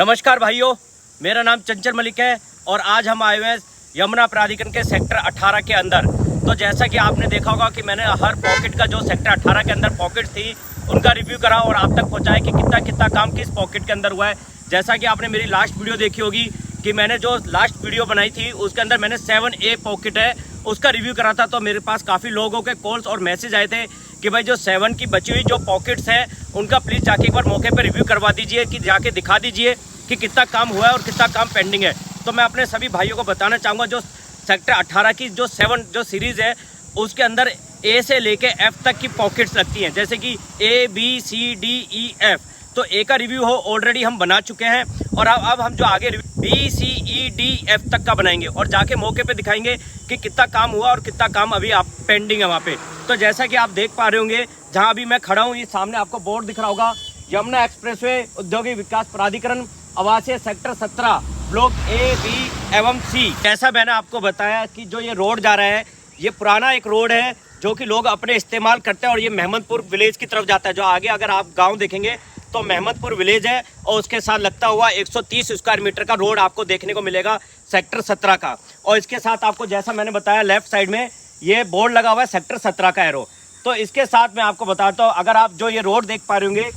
नमस्कार भाइयों, मेरा नाम चंचल मलिक है और आज हम आए हुए हैं यमुना प्राधिकरण के सेक्टर 18 के अंदर। तो जैसा कि आपने देखा होगा कि मैंने हर पॉकेट का जो सेक्टर 18 के अंदर पॉकेट थी उनका रिव्यू करा और आप तक पहुंचाया कि कितना काम किस पॉकेट के अंदर हुआ है। जैसा कि आपने मेरी लास्ट वीडियो देखी होगी कि मैंने जो लास्ट वीडियो बनाई थी उसके अंदर मैंने 7A पॉकेट है उसका रिव्यू करा था। तो मेरे पास काफ़ी लोगों के कॉल्स और मैसेज आए थे कि भाई जो 7 की बची हुई जो पॉकेट्स हैं उनका प्लीज़ जाके एक बार मौके पर रिव्यू करवा दीजिए, कि जाके दिखा दीजिए कि कितना काम हुआ है और कितना काम पेंडिंग है। तो मैं अपने सभी भाइयों को बताना चाहूँगा जो सेक्टर 18 की जो 7 जो सीरीज़ है उसके अंदर A से लेके F तक की पॉकेट्स लगती हैं, जैसे कि A, B, C, D, E, F। तो A का रिव्यू हो ऑलरेडी हम बना चुके हैं और अब हम जो आगे B, C, E, D, F तक का बनाएंगे और जाके मौके पे दिखाएंगे कि कितना काम हुआ और कितना काम अभी आप पेंडिंग है वहाँ पे। तो जैसा कि आप देख पा रहे होंगे जहाँ अभी मैं खड़ा हूँ, ये सामने आपको बोर्ड दिख रहा होगा, यमुना एक्सप्रेसवे औद्योगिक विकास प्राधिकरण आवासीय सेक्टर 17 ब्लॉक A, B एवं C। जैसा मैंने आपको बताया कि जो ये रोड जा रहा है ये पुराना एक रोड है जो कि लोग अपने इस्तेमाल करते हैं और ये मेहमदपुर विलेज की तरफ जाता है। जो आगे अगर आप गांव देखेंगे तो मेहमदपुर विलेज है और उसके साथ लगता हुआ 130 स्क्वायर मीटर का रोड आपको देखने को मिलेगा सेक्टर 17 का। और इसके साथ आपको जैसा मैंने बताया लेफ्ट साइड में ये बोर्ड लगा हुआ है सेक्टर 17 का एरो। तो इसके साथ मैं आपको बताता हूँ, अगर आप जो ये रोड देख पा रहे होंगे,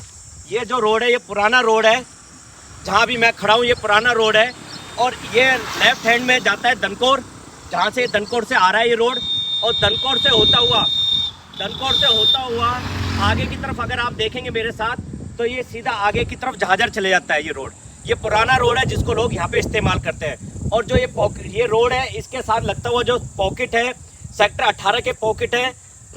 ये जो रोड है ये पुराना रोड है, जहाँ भी मैं खड़ा हूँ ये पुराना रोड है और ये लेफ्ट हैंड में जाता है दनकौर, जहाँ से दनकौर से आ रहा है ये रोड। और दनकौर से होता हुआ आगे की तरफ अगर आप देखेंगे मेरे साथ तो ये सीधा आगे की तरफ झाझर चले जाता है ये रोड। ये पुराना रोड है जिसको लोग यहाँ पे इस्तेमाल करते हैं। और जो ये रोड है इसके साथ लगता हुआ जो पॉकेट है सेक्टर 18 के पॉकेट है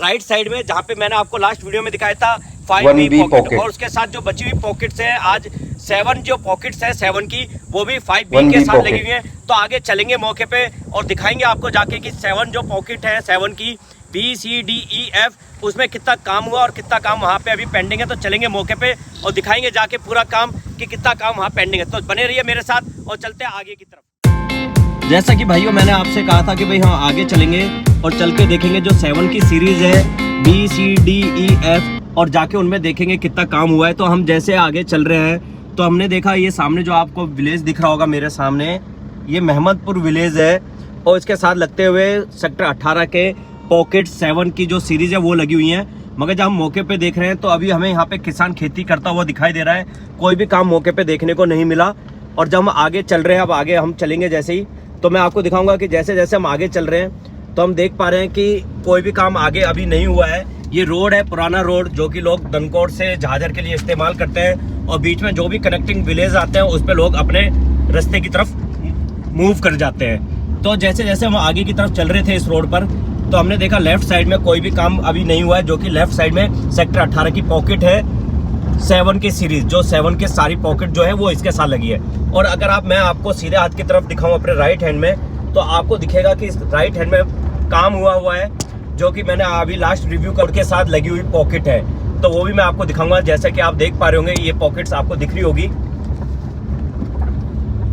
राइट साइड में, जहाँ पे मैंने आपको लास्ट वीडियो में दिखाया था 5B पॉकेट। और उसके साथ जो बची हुई पॉकेट्स है आज 7 जो पॉकेट्स है 7 की वो भी 5B के साथ लगी हुई है। तो आगे चलेंगे मौके पे और दिखाएंगे आपको जाके कि 7 जो पॉकेट है 7 की B, C, D, E, F उसमें कितना काम हुआ और कितना काम वहाँ पे अभी पेंडिंग है। तो चलेंगे मौके पे और दिखाएंगे जाके पूरा काम कि कितना काम वहाँ पेंडिंग है। तो बने रहिए मेरे साथ और चलते हैं आगे की तरफ। जैसा कि भाइयों मैंने आपसे कहा था कि भाई हाँ आगे चलेंगे और चल के देखेंगे जो 7 की सीरीज है B, C, D, E, F और जाके उनमें देखेंगे कितना काम हुआ है। तो हम जैसे आगे चल रहे हैं तो हमने देखा ये सामने जो आपको विलेज दिख रहा होगा मेरे सामने, ये मेहमदपुर विलेज है और इसके साथ लगते हुए सेक्टर 18 के पॉकेट 7 की जो सीरीज है वो लगी हुई है। मगर जब हम मौके पे देख रहे हैं तो अभी हमें यहाँ पे किसान खेती करता हुआ दिखाई दे रहा है, कोई भी काम मौके पे देखने को नहीं मिला। और जब हम आगे चल रहे हैं, अब आगे हम चलेंगे जैसे ही तो मैं आपको दिखाऊंगा कि जैसे जैसे हम आगे चल रहे हैं तो हम देख पा रहे हैं कि कोई भी काम आगे अभी नहीं हुआ है। ये रोड है पुराना रोड जो कि लोग दनकौर से झाझर के लिए इस्तेमाल करते हैं और बीच में जो भी कनेक्टिंग विलेज आते हैं उस पर लोग अपने रास्ते की तरफ मूव कर जाते हैं। तो जैसे जैसे हम आगे की तरफ चल रहे थे इस रोड पर तो हमने देखा लेफ्ट साइड में कोई भी काम अभी नहीं हुआ है, जो कि लेफ्ट साइड में सेक्टर 18 की पॉकेट है 7 की सीरीज, जो 7 के सारी पॉकेट जो है वो इसके साथ लगी है। और अगर मैं आपको सीधे हाथ की तरफ दिखाऊं अपने राइट हैंड में तो आपको दिखेगा कि इस राइट हैंड में काम हुआ है जो कि मैंने अभी लास्ट रिव्यू के साथ लगी हुई पॉकेट है। तो वो भी मैं आपको दिखाऊंगा। जैसा कि आप देख पा रहे होंगे ये पॉकेट्स आपको दिख रही होगी,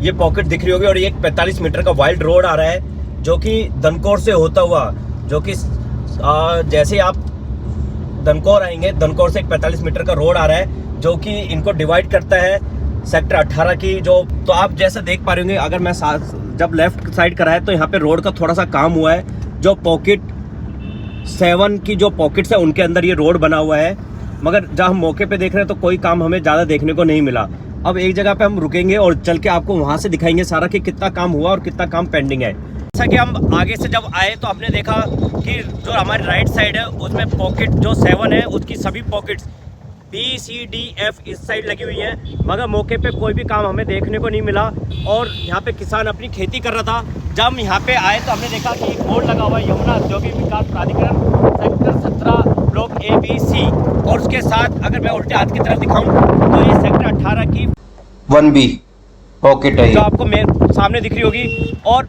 ये पॉकेट दिख रही होगी और ये 45 मीटर का वाइल्ड रोड आ रहा है जो कि दनकौर से होता हुआ, जो कि जैसे आप दनकौर आएंगे दनकौर से एक 45 मीटर का रोड आ रहा है जो कि इनको डिवाइड करता है सेक्टर 18 की जो। तो आप जैसा देख पा रहे होंगे, अगर मैं जब लेफ्ट साइड करा है तो यहाँ पे रोड का थोड़ा सा काम हुआ है। जो पॉकेट 7 की जो पॉकेट्स है उनके अंदर ये रोड बना हुआ है, मगर जब हम मौके पे देख रहे हैं तो कोई काम हमें ज़्यादा देखने को नहीं मिला। अब एक जगह पे हम रुकेंगे और चल के आपको वहाँ से दिखाएंगे सारा कि कितना काम हुआ और कितना काम पेंडिंग है। जैसा कि हम आगे से जब आए तो हमने देखा कि जो हमारी राइट साइड है उसमें पॉकेट जो 7 है उसकी सभी pockets B, C, D, F इस साइड लगी हुई है, मगर मौके पे कोई भी काम हमें देखने को नहीं मिला। और यहाँ पे किसान अपनी खेती कर रहा था। जब हम यहाँ पे आए तो हमने देखा कि एक बोर्ड लगा हुआ है यमुना औद्योगिक विकास प्राधिकरण sector 17 block A, B, C। और उसके साथ अगर मैं उल्टे हाथ की तरफ दिखाऊँ तो ये सेक्टर 18 की 1B पॉकेट है जो आपको मेरे सामने दिख रही होगी। और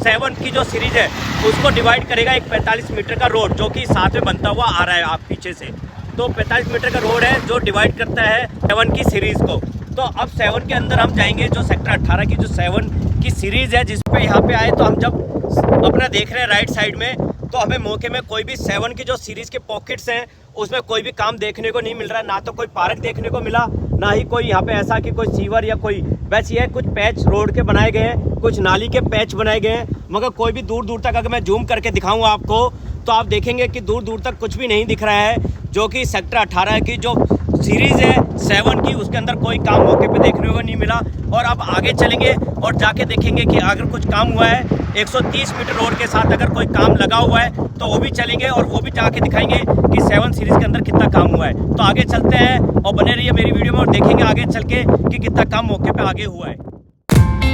7 की जो सीरीज है उसको डिवाइड करेगा एक 45 मीटर का रोड जो कि साथ में बनता हुआ आ रहा है आप पीछे से। तो 45 मीटर का रोड है जो डिवाइड करता है 7 की सीरीज को। तो अब 7 के अंदर हम जाएंगे, जो सेक्टर 18 की जो 7 की सीरीज है जिस पे यहाँ पे आए तो हम जब अपना देख रहे हैं राइट साइड में तो हमें मौके में कोई भी 7 की जो सीरीज के पॉकेट्स हैं उसमें कोई भी काम देखने को नहीं मिल रहा है। ना तो कोई पार्क देखने को मिला, ना ही कोई यहाँ पे ऐसा कि कोई सीवर या कोई, बस ये कुछ पैच रोड के बनाए गए हैं, कुछ नाली के पैच बनाए गए हैं, मगर कोई भी दूर दूर तक अगर मैं जूम करके दिखाऊँ आपको तो आप देखेंगे कि दूर दूर तक कुछ भी नहीं दिख रहा है। जो कि सेक्टर 18 की जो सीरीज़ है 7 की, उसके अंदर कोई काम मौके पे देखने को नहीं मिला। और अब आगे चलेंगे और जाके देखेंगे कि अगर कुछ काम हुआ है 130 मीटर रोड के साथ अगर कोई काम लगा हुआ है तो वो भी चलेंगे और वो भी जाके दिखाएंगे कि 7 सीरीज़ के अंदर कितना काम हुआ है। तो आगे चलते हैं और बने रहिए मेरी वीडियो में और देखेंगे आगे चल के कि कितना काम मौके पर आगे हुआ है।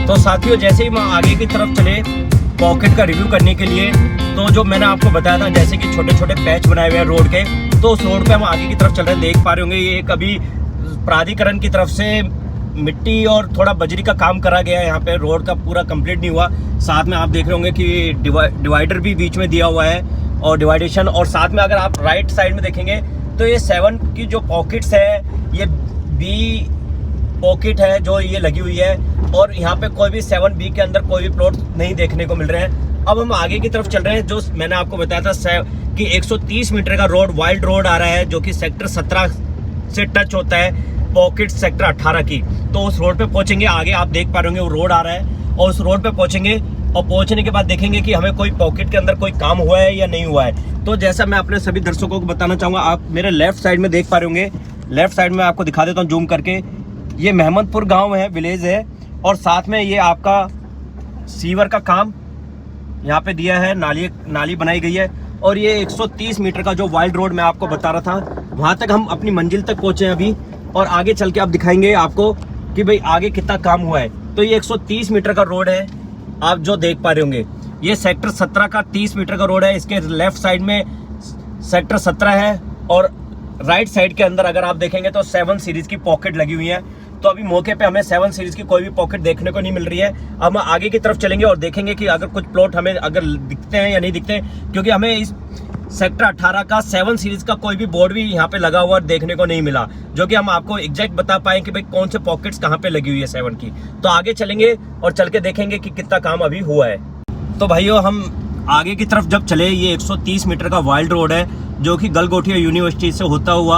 तो साथियों, जैसे ही हम आगे की तरफ चले पॉकेट का रिव्यू करने के लिए, तो जो मैंने आपको बताया था जैसे कि छोटे छोटे पैच बनाए हुए हैं रोड के, तो उस रोड पे हम आगे की तरफ चल रहे हैं। देख पा रहे होंगे ये कभी प्राधिकरण की तरफ से मिट्टी और थोड़ा बजरी का काम करा गया है। यहाँ पे रोड का पूरा कंप्लीट नहीं हुआ। साथ में आप देख रहे होंगे कि डिवाइडर भी बीच में दिया हुआ है और डिवाइडेशन। और साथ में अगर आप राइट साइड में देखेंगे तो ये 7 की जो पॉकेट्स है, ये बी पॉकेट है जो ये लगी हुई है, और यहाँ पे कोई भी 7B के अंदर कोई भी प्लॉट नहीं देखने को मिल रहे हैं। अब हम आगे की तरफ चल रहे हैं। जो मैंने आपको बताया था कि 130 मीटर का रोड, वाइल्ड रोड आ रहा है, जो कि सेक्टर 17 से टच होता है पॉकेट सेक्टर 18 की। तो उस रोड पे पहुंचेंगे। आगे आप देख पा रहे होंगे वो रोड आ रहा है और उस रोड पे पहुंचेंगे और पहुंचने के बाद देखेंगे कि हमें कोई पॉकेट के अंदर कोई काम हुआ है या नहीं हुआ है। तो जैसा मैं अपने सभी दर्शकों को बताना चाहूँगा, आप मेरे लेफ्ट साइड में देख पा रहे होंगे, लेफ्ट साइड में आपको दिखा देता हूँ जूम करके। ये मेहमदपुर गाँव है, विलेज है, और साथ में ये आपका सीवर का काम यहाँ पे दिया है, नाली बनाई गई है। और ये 130 मीटर का जो वाइल्ड रोड मैं आपको बता रहा था, वहाँ तक हम अपनी मंजिल तक पहुँचे हैं अभी, और आगे चल के आप दिखाएंगे आपको कि भाई आगे कितना काम हुआ है। तो ये 130 मीटर का रोड है, आप जो देख पा रहे होंगे। ये सेक्टर 17 का 30 मीटर का रोड है। इसके लेफ्ट साइड में सेक्टर 17 है और राइट साइड के अंदर अगर आप देखेंगे तो 7 सीरीज की पॉकेट लगी हुई है। तो अभी मौके पे हमें 7 सीरीज की कोई भी पॉकेट देखने को नहीं मिल रही है। अब हम आगे की तरफ चलेंगे और देखेंगे कि अगर कुछ प्लॉट हमें अगर दिखते हैं या नहीं दिखते हैं, क्योंकि हमें इस सेक्टर 18 का 7 सीरीज का कोई भी बोर्ड भी यहाँ पे लगा हुआ देखने को नहीं मिला, जो कि हम आपको एग्जैक्ट बता पाए कि भाई कौन से पॉकेट्स कहाँ पे लगी हुई है 7 की। तो आगे चलेंगे और चल के देखेंगे कि कितना काम अभी हुआ है। तो भाइयों, हम आगे की तरफ जब चले, ये 130 मीटर का वाइल्ड रोड है जो कि गलगोटिया यूनिवर्सिटी से होता हुआ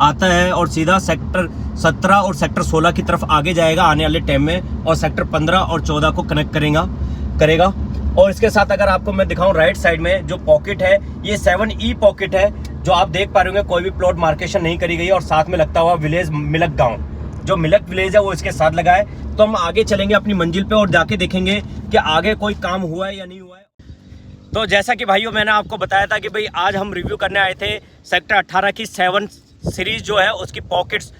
आता है और सीधा सेक्टर 17 और सेक्टर 16 की तरफ आगे जाएगा आने वाले टाइम में, और सेक्टर 15 और 14 को कनेक्ट करेगा। और इसके साथ अगर आपको मैं दिखाऊं राइट साइड में जो पॉकेट है, ये 7E पॉकेट है, जो आप देख पा रहे होंगे कोई भी प्लॉट मार्केशन नहीं करी गई, और साथ में लगता हुआ विलेज मिलक गाँव, जो मिलक विलेज है वो इसके साथ लगा है। तो हम आगे चलेंगे अपनी मंजिल पे और जाके देखेंगे कि आगे कोई काम हुआ है या नहीं हुआ है। तो जैसा कि भाइयों मैंने आपको बताया था कि भाई आज हम रिव्यू करने आए थे सेक्टर 18 की 7 सीरीज जो है उसकी पॉकेट्स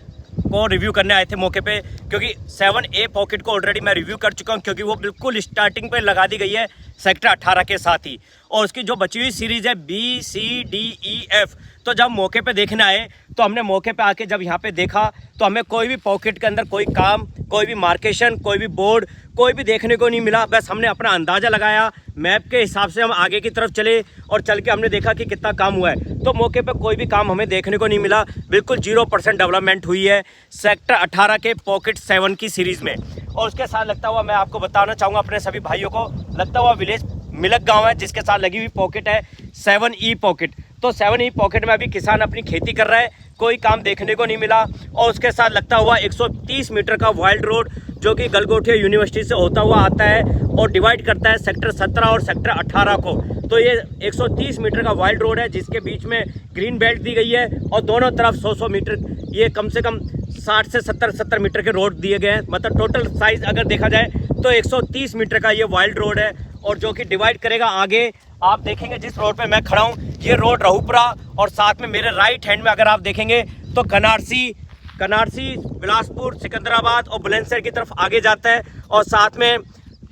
को रिव्यू करने आए थे मौके पे, क्योंकि 7A पॉकेट को ऑलरेडी मैं रिव्यू कर चुका हूं, क्योंकि वो बिल्कुल स्टार्टिंग पे लगा दी गई है सेक्टर 18 के साथ ही। और उसकी जो बची हुई सीरीज है B, C, D, E, F, तो जब मौके पे देखने आए तो हमने मौके पे आके जब यहाँ पे देखा तो हमें कोई भी पॉकेट के अंदर कोई काम, कोई भी मार्केशन, कोई भी बोर्ड, कोई भी देखने को नहीं मिला। बस हमने अपना अंदाज़ा लगाया, मैप के हिसाब से हम आगे की तरफ चले और चल के हमने देखा कि कितना काम हुआ है। तो मौके पे कोई भी काम हमें देखने को नहीं मिला, बिल्कुल 0% डेवलपमेंट हुई है सेक्टर 18 के पॉकेट 7 की सीरीज़ में। और उसके साथ लगता हुआ मैं आपको बताना चाहूँगा अपने सभी भाइयों को, लगता हुआ विलेज मिलक गाँव है जिसके साथ लगी हुई पॉकेट है 7E पॉकेट। तो 7E पॉकेट में अभी किसान अपनी खेती कर रहा है, कोई काम देखने को नहीं मिला। और उसके साथ लगता हुआ 130 मीटर का वाइल्ड रोड जो कि गलगोटिया यूनिवर्सिटी से होता हुआ आता है और डिवाइड करता है सेक्टर 17 और सेक्टर 18 को। तो ये 130 मीटर का वाइल्ड रोड है जिसके बीच में ग्रीन बेल्ट दी गई है और दोनों तरफ 100 मीटर, ये कम से कम 60 से 70 मीटर के रोड दिए गए हैं। मतलब टोटल साइज अगर देखा जाए तो 130 मीटर का ये वाइल्ड रोड है, और जो कि डिवाइड करेगा आगे। आप देखेंगे जिस रोड पे मैं खड़ा हूँ, ये रोड रहुपुरा, और साथ में मेरे राइट हैंड में अगर आप देखेंगे तो कनारसी, बिलासपुर, सिकंदराबाद और बुलंदशहर की तरफ आगे जाता है, और साथ में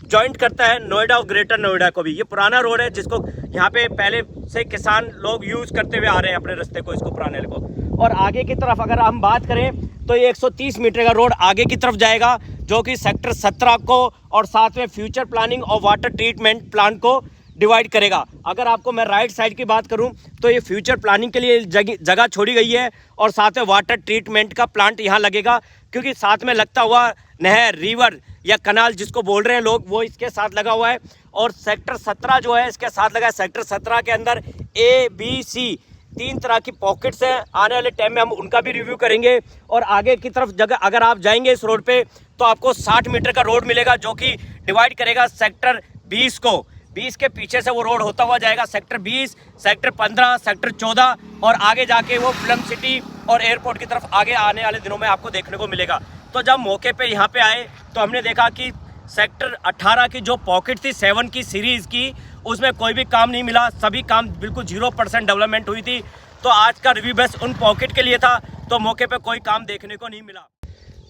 जॉइंट करता है नोएडा और ग्रेटर नोएडा को भी। ये पुराना रोड है जिसको यहाँ पे पहले से किसान लोग यूज करते हुए आ रहे हैं अपने रास्ते को, इसको पुराने को। और आगे की तरफ अगर हम बात करें तो ये 130 मीटर का रोड आगे की तरफ जाएगा जो कि सेक्टर 17 को और साथ में फ्यूचर प्लानिंग और वाटर ट्रीटमेंट प्लांट को डिवाइड करेगा। अगर आपको मैं राइट साइड की बात करूं तो ये फ्यूचर प्लानिंग के लिए जगह छोड़ी गई है, और साथ में वाटर ट्रीटमेंट का प्लांट यहाँ लगेगा, क्योंकि साथ में लगता हुआ नहर, रिवर या कनाल जिसको बोल रहे हैं लोग, वो इसके साथ लगा हुआ है। और सेक्टर 17 जो है इसके साथ लगा है। सेक्टर 17 के अंदर A, B, C तीन तरह की पॉकेट्स हैं। आने वाले टाइम में हम उनका भी रिव्यू करेंगे। और आगे की तरफ जगह अगर आप जाएंगे इस रोड पे तो आपको 60 मीटर का रोड मिलेगा, जो कि डिवाइड करेगा सेक्टर 20 को। 20 के पीछे से वो रोड होता हुआ जाएगा सेक्टर 20, सेक्टर 15, सेक्टर 14 और आगे जाके वो फिल्म सिटी और एयरपोर्ट की तरफ आगे आने वाले दिनों में आपको देखने को मिलेगा। तो जब मौके पे यहाँ पे आए तो हमने देखा कि सेक्टर 18 की जो पॉकेट थी 7 की सीरीज़ की, उसमें कोई भी काम नहीं मिला। सभी काम बिल्कुल 0% डेवलपमेंट हुई थी। तो आज का रिव्यू बेस्ट उन पॉकेट के लिए था, तो मौके पे कोई काम देखने को नहीं मिला।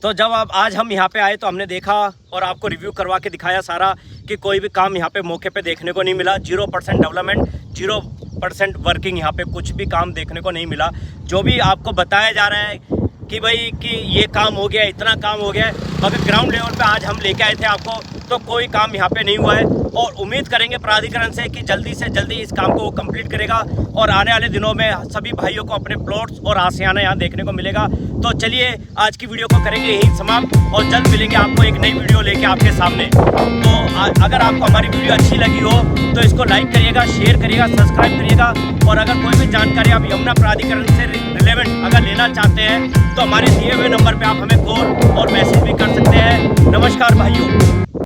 तो जब आज हम यहाँ पे आए तो हमने देखा और आपको रिव्यू करवा के दिखाया सारा कि कोई भी काम यहाँ पे मौके पे देखने को नहीं मिला। 0% डेवलपमेंट, 0% वर्किंग, यहाँ पे कुछ भी काम देखने को नहीं मिला। जो भी आपको बताया जा रहा है कि भाई कि ये काम हो गया, इतना काम हो गया है, मगर ग्राउंड लेवल पे आज हम लेके आए थे आपको, तो कोई काम यहाँ पे नहीं हुआ है। और उम्मीद करेंगे प्राधिकरण से कि जल्दी से जल्दी इस काम को वो कंप्लीट करेगा और आने वाले दिनों में सभी भाइयों को अपने प्लॉट्स और आशियाना यहाँ देखने को मिलेगा। तो चलिए आज की वीडियो को करेंगे यही समाप्त और जल्द मिलेंगे आपको एक नई वीडियो लेके आपके सामने। तो अगर आपको हमारी वीडियो अच्छी लगी हो तो इसको लाइक करिएगा, शेयर करिएगा, सब्सक्राइब करिएगा। और अगर कोई भी जानकारी आप यमुना प्राधिकरण से रिलेवेंट अगर लेना चाहते हैं तो हमारे दिए हुए नंबर पर आप हमें कॉल और मैसेज भी कर सकते हैं। नमस्कार भाइयों।